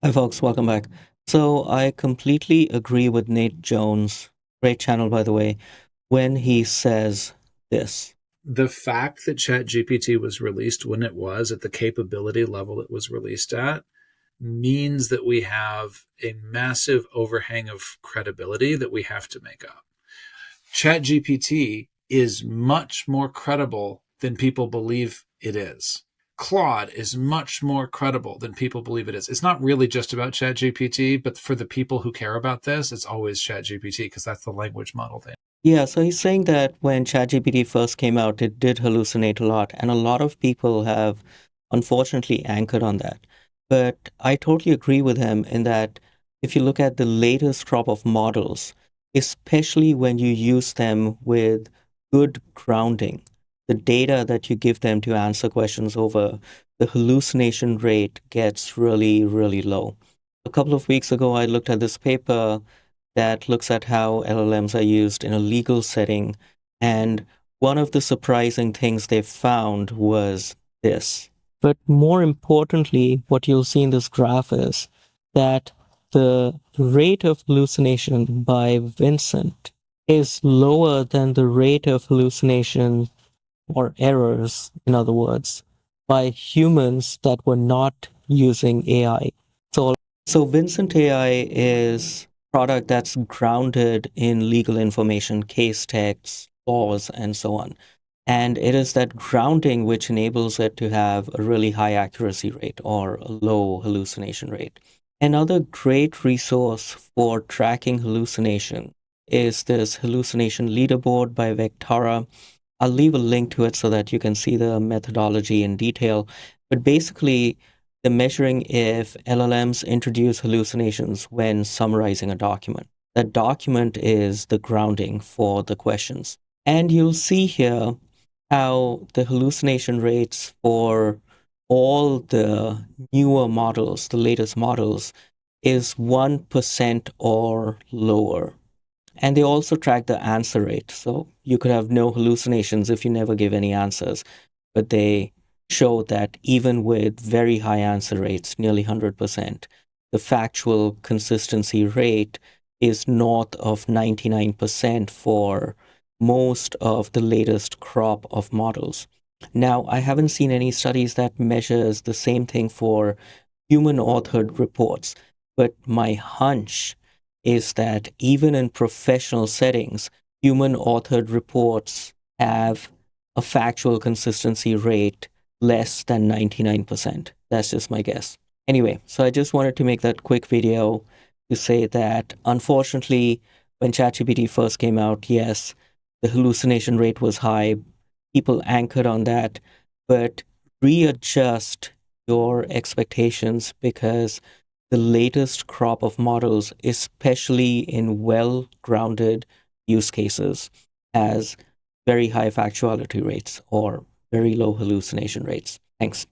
Hi, folks. Welcome back. So, I completely agree with Nate Jones, great channel, by the way, when he says this. The fact that ChatGPT was released when it was at the capability level it was released at means that we have a massive overhang of credibility that we have to make up. ChatGPT is much more credible than people believe it is. Claude is much more credible than people believe it is. It's not really just about ChatGPT, but for the people who care about this, it's always ChatGPT because that's the language model they. Yeah, so he's saying that when ChatGPT first came out, it did hallucinate a lot, and a lot of people have unfortunately anchored on that. But I totally agree with him in that if you look at the latest crop of models, especially when you use them with good grounding, the data that you give them to answer questions over, the hallucination rate gets really, really low. A couple of weeks ago, I looked at this paper that looks at how LLMs are used in a legal setting. And one of the surprising things they found was this. But more importantly, what you'll see in this graph is that the rate of hallucination by Vincent is lower than the rate of hallucination or errors, in other words, by humans that were not using AI. So Vincent AI is a product that's grounded in legal information, case texts, laws, and so on. And it is that grounding which enables it to have a really high accuracy rate or a low hallucination rate. Another great resource for tracking hallucination is this hallucination leaderboard by Vectara. I'll leave a link to it so that you can see the methodology in detail. But basically, they're measuring if LLMs introduce hallucinations when summarizing a document. That document is the grounding for the questions. And you'll see here how the hallucination rates for all the newer models, the latest models, is 1% or lower. And they also track the answer rate. So you could have no hallucinations if you never give any answers. But they show that even with very high answer rates, nearly 100%, the factual consistency rate is north of 99% for most of the latest crop of models. Now, I haven't seen any studies that measures the same thing for human authored reports, but my hunch is that even in professional settings, human authored reports have a factual consistency rate less than 99%. That's just my guess. Anyway, so I just wanted to make that quick video to say that unfortunately, when ChatGPT first came out, yes, the hallucination rate was high. People anchored on that, but readjust your expectations because the latest crop of models, especially in well-grounded use cases, has very high factuality rates or very low hallucination rates. Thanks.